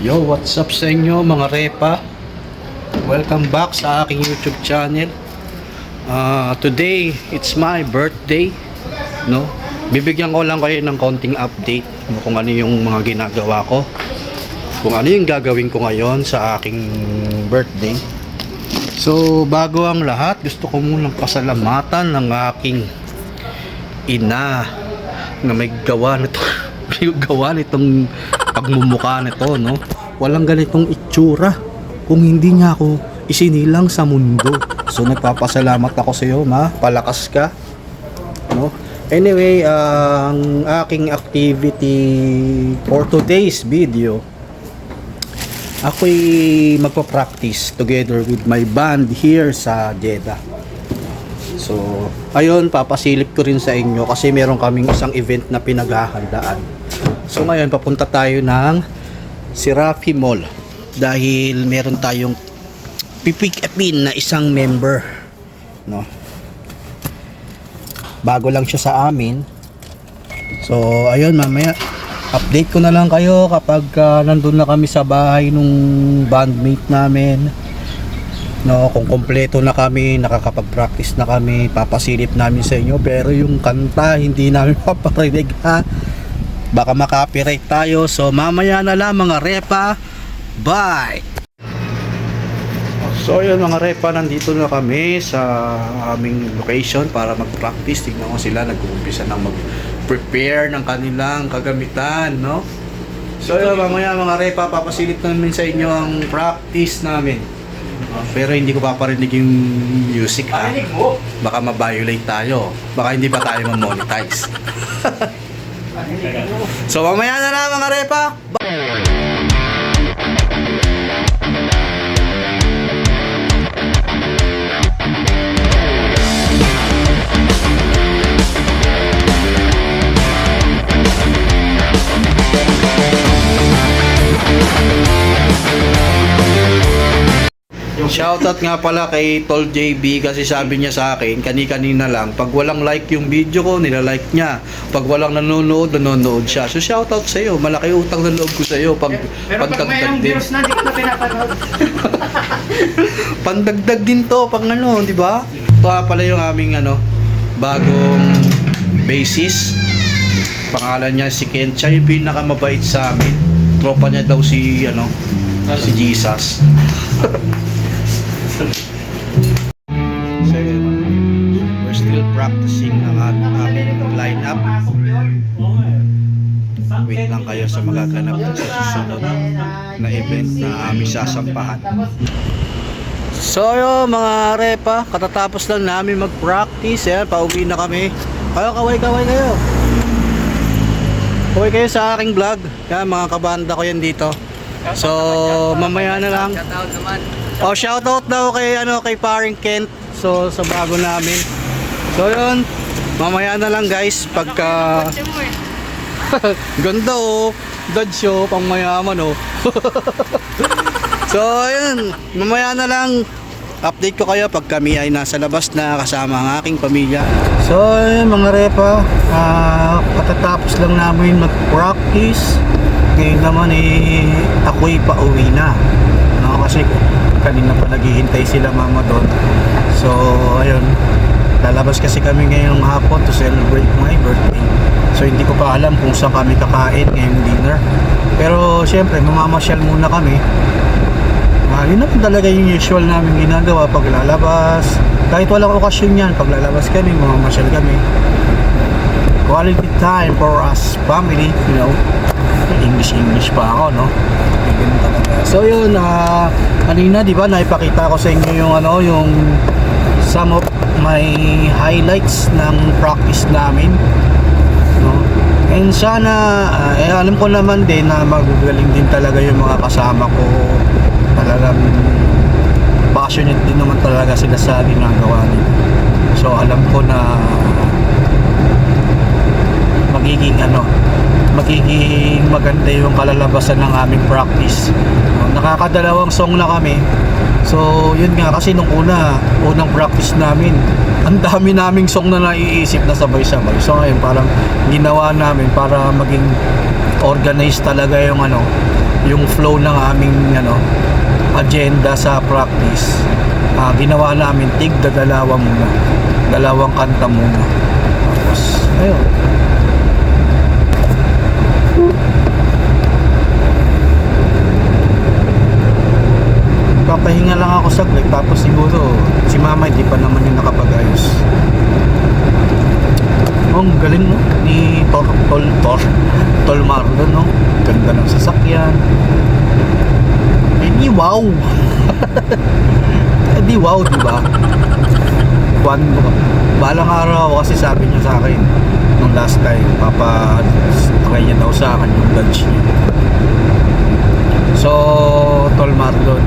Yo, what's up sa inyo mga repa? Welcome back sa aking YouTube channel. Today, it's my birthday, no? Bibigyan ko lang kayo ng konting update kung ano yung mga ginagawa ko, kung ano yung gagawin ko ngayon sa aking birthday. So, bago ang lahat, gusto ko munang pasalamatan ng aking ina na may gawa nito, may gawa nitong pagmumukha nito, no? Walang ganitong itsura kung hindi niya ako isinilang sa mundo. So nagpapasalamat ako sa iyo, ma. Palakas ka, no? Anyway, ang aking activity for today's video, ako'y magpa-practice together with my band here sa Jeddah. So, ayun, papasilip ko rin sa inyo kasi meron kaming isang event na pinaghahandaan. So ngayon papunta tayo ng Serafi Mall dahil meron tayong pipick upin na isang member, no? Bago lang siya sa amin. So ayun, mamaya update ko na lang kayo kapag nandun na kami sa bahay nung bandmate namin, no? Kung kompleto na kami, nakakapag-practice na kami, papasilip namin sa inyo. Pero yung kanta hindi namin paparinig, ha? Baka makapiright tayo. So mamaya na lang mga repa. Bye. So yun mga repa, nandito na kami sa aming location para mag-practice. Tignan ko sila, nag-uumpisa ng mag-prepare ng kanilang kagamitan, no? So yun, mamaya mga repa, papasilip namin sa inyo ang practice namin. Pero hindi ko paparinig yung music, ha? Baka ma-violate tayo. Baka hindi pa tayo ma-monetize. So mamaya na lang mga repa. Shoutout nga pala kay Tol JB kasi sabi niya sa akin kani-kanina lang, pag walang like yung video ko, nilalike niya. Pag walang nanonood siya. So shoutout sa iyo. Malaki utang na loob ko sa iyo pag pero pag mayroong views na, di ko na pinapanood. Pandagdag din to pag ano, di ba? Ito pala yung aming bagong bassist. Pangalan niya si Kencha, yung pinakamabait sa amin. Tropa niya daw si si Jesus. So we're still practicing ng aming lineup. Wait lang kayo sa magaganap sa susunod na event na aming sasampahan. So yun mga repa, katatapos lang namin mag-practice. Pauwi na kami. Kaway-kaway kayo. Kaway kayo sa aking vlog. Yan, mga kabanda ko yan dito. So mamaya na lang. Shoutout daw kay Paring Kent. So sa bago namin. So yun, mamaya na lang guys pagka ganda Dodge pang mayaman So ayun, mamaya na lang update ko kayo pag kami ay nasa labas na kasama ang aking pamilya. So ayun mga repa, katatapos lang namin mag-practice. Ngayon naman ako'y pauwi na, no? Kasi kanina pa naghihintay sila mama doon. So ayun, lalabas kasi kami ngayong hapon to celebrate my birthday. So hindi ko pa alam kung saan kami kakain ngayong dinner. Pero syempre mamamasyal muna kami. Yun na talaga yung usual namin ginagawa pag lalabas. Kahit walang okasyon yan, pag lalabas kami, mamamasyal kami. Quality time for us family, you know. English pa ako, no? So yun, kanina di ba naipakita ko sa inyo yung yung some of my highlights ng practice namin, no? And sana alam ko naman din na magagaling din talaga yung mga kasama ko. Talagang passionate din naman talaga sila sa ginagawa nila. So alam ko na magiging maganda yung kalalabasan ng aming practice. Nakakadalawang song na kami. So yun nga, kasi nung unang practice namin, ang dami naming song na naiisip na sabay-sabay. So ngayon parang ginawa namin para maging organized talaga yung yung flow ng aming agenda sa practice. Ginawa namin dalawa muna, dalawang kanta muna, tapos ayun. Papahinga lang ako saglit, tapos siguro si mama hindi pa naman yung nakapag-ayos. Ang galing no ni Tol Marlon, no? Ganda ng sasakyan. Di wow. Di wow, di ba? Balang araw kasi sabi niya sa akin nung last time, try niya daw sa akin yung lunch niya. So, Tol Marlon,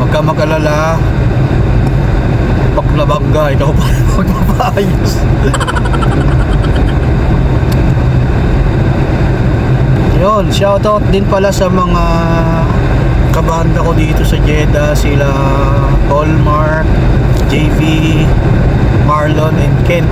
wag ka mag-alala, baklabangga, ikaw pa magpapaayos. Yun, shoutout din pala sa mga kabanda ko dito sa Jeddah, sila Paul, Mark, JV, Marlon, and Kent.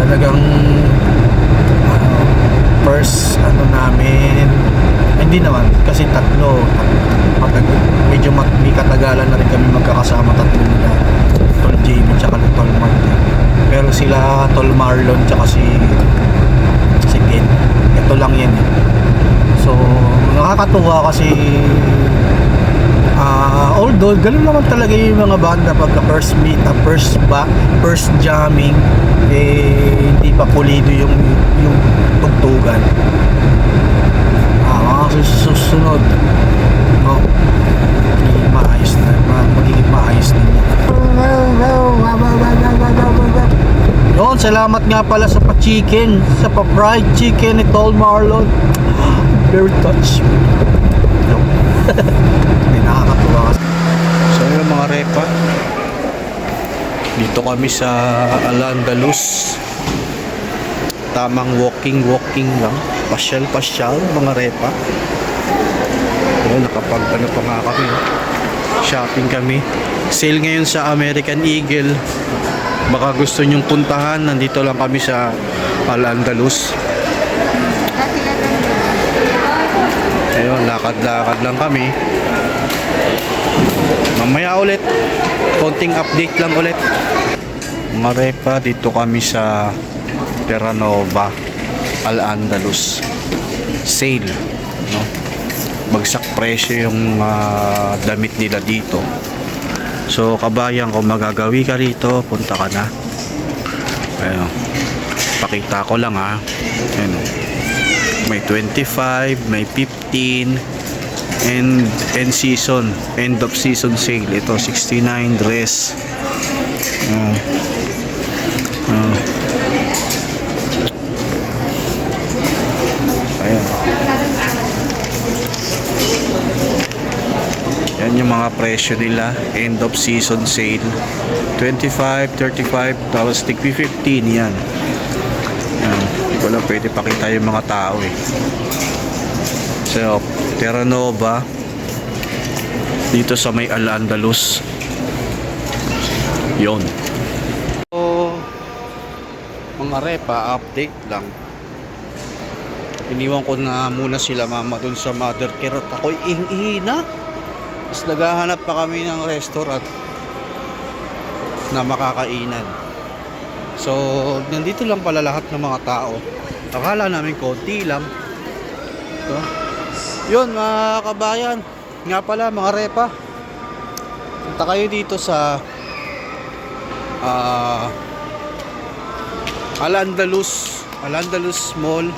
Talagang first namin, hindi naman kasi tatlo, medyo may katagalan na rin kami magkakasama, tatlo nila, Tol JV tsaka Tol Mark. Pero sila Tol Marlon tsaka si Kent, ito lang yan eh. So nakakatuwa kasi although ganun naman talaga yung mga banda pagka first meet, first jamming, hindi pa pulido yung tugtugan. Susunod, no, magiging maayos din. Yun, salamat nga pala sa pa-chicken, sa pa-fried chicken ni Tol Marlon. Very touched. Hindi, nakakatuwa kasi. So yun mga repa, dito kami sa Al-Andalus. Tamang walking lang, pasyal mga repa. Pero nakapag pa nga kami, shopping kami. Sale ngayon sa American Eagle, baka gusto nyong puntahan, nandito lang kami sa Al-Andalus. Ayun, lakad lang kami. Mamaya ulit, konting update lang ulit. Mga repa, dito kami sa Terranova, Al-Andalus. Sale, no? Bagsak presyo yung damit nila dito. So kabayan, kung magagawi ka rito, punta ka na. Ayun, pakita ko lang ha. Ayun, may 25, may 15, and end of season sale. Ito 69 dress. Ayan. Yan yung mga presyo nila, end of season sale. 25, 35, tapos tig 15 yan. Hindi ko lang pwede pakita yung mga tao eh. So, Terranova dito sa may Al-Andalus. Yon. So, mga repa, update lang. Iniwan ko na muna sila mama dun sa mother care at ako'y ihina. Tapos naghahanap pa kami ng restaurant na makakainan. So, nandito lang pala lahat ng mga tao. Akala namin konti lang. So, yun mga kabayan. Nga pala mga repa, punta kayo dito sa Al-Andalus Mall.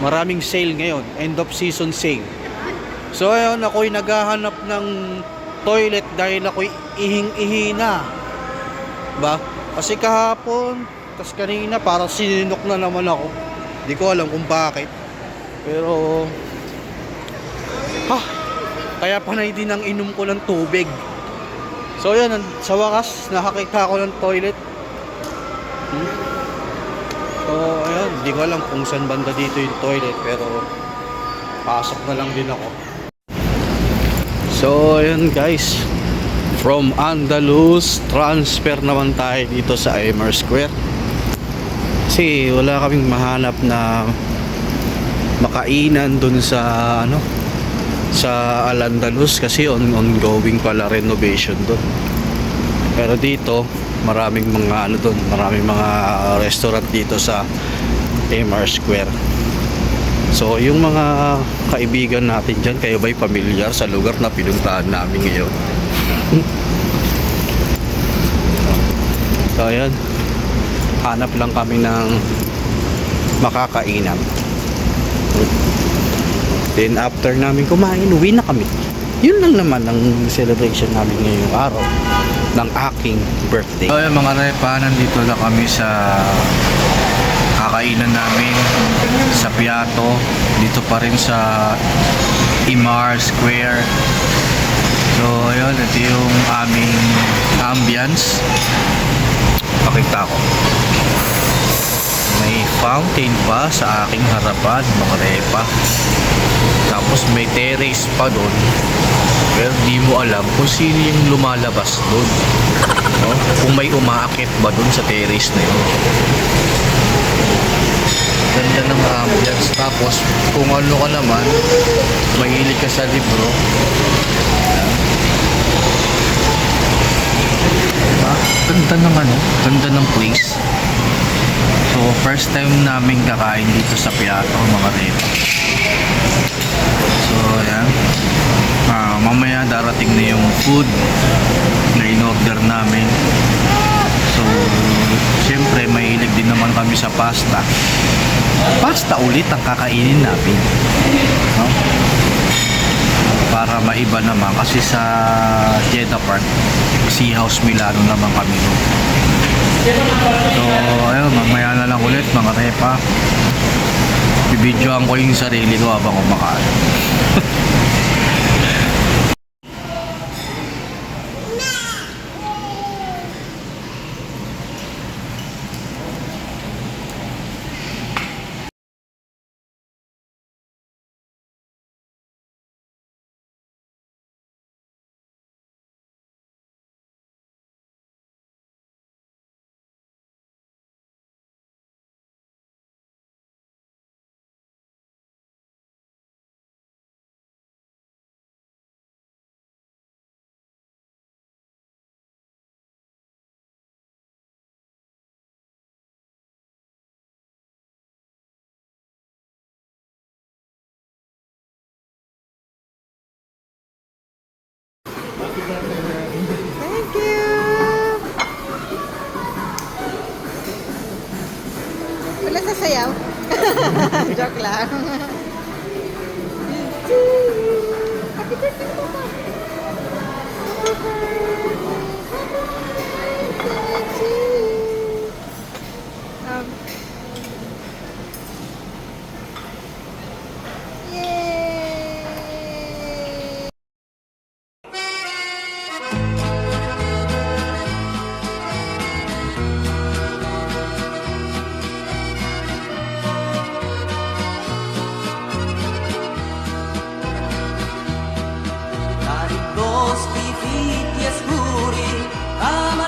Maraming sale ngayon, end of season sale. So ayun, ako'y naghahanap ng toilet dahil ako'y ihing-ihina. Ba? Kasi kahapon, tas kanina parang sininok na naman ako. Di ko alam kung bakit. Pero kaya panay din ang inom ko ng tubig. So yan, sa wakas nakakita ko ng toilet. So ayun, di ko alam kung saan banda dito yung toilet, pero pasok na lang din ako. So ayun guys, from Andalus transfer naman tayo dito sa Amer Square. Kasi wala kaming mahanap na makainan dun sa ano, sa Al-Andalus kasi ongoing pala renovation doon. Pero dito maraming mga ano doon, maraming mga restaurant dito sa MR Square. So yung mga kaibigan natin dyan, kayo ba'y pamilyar sa lugar na pinuntahan namin ngayon? So ayan, hanap lang kami ng makakainan. Then after namin kumain, uwi na kami. Yun lang naman ang celebration namin ngayong araw ng aking birthday. So mga repa, nandito na kami sa kakainan namin sa Piato. Dito pa rin sa Imar Square. So ayun, ito yung aming ambience. Pakita ko. May fountain pa sa aking harapan, mga repa. Tapos may terrace pa doon. Pero di mo alam kung sino yung lumalabas doon. No? Kung may umaakit ba doon sa terrace na yun. Ganda ng ambience. Tapos kung ano ka naman, mahilig ka sa libro. Ganda ng ano, ganda ng place. So first time namin kakain dito sa Piato, mga repa. So ayan, mamaya darating na yung food na in-order namin. So syempre mahilig din naman kami sa pasta. Pasta ulit ang kakainin natin, no? Para maiba naman kasi sa Jeddah Park, Sea House Milano naman kami doon. So ayun, mamaya na lang ulit mga repa. Bibidyoan ko yung sarili ko habang kumakain. Thank you! Wala sasayaw? Joke lang. Happy birthday, Papa! Happy birthday! Happy birthday! Yay! Dari boschi fitti e scuri, ama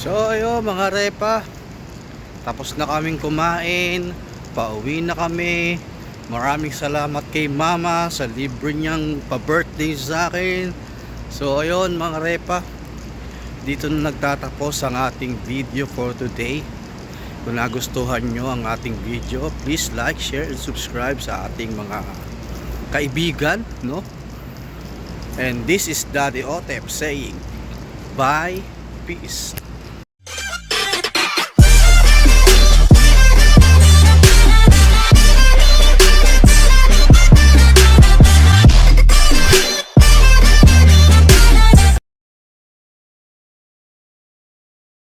So ayun mga repa, tapos na kaming kumain, pauwi na kami. Maraming salamat kay mama sa libre niyang pa-birthday sa akin. So ayun mga repa, dito na nagtatapos ang ating video for today. Kung nagustuhan nyo ang ating video, please like, share, and subscribe sa ating mga kaibigan, no? And this is Daddy Otep saying bye, peace.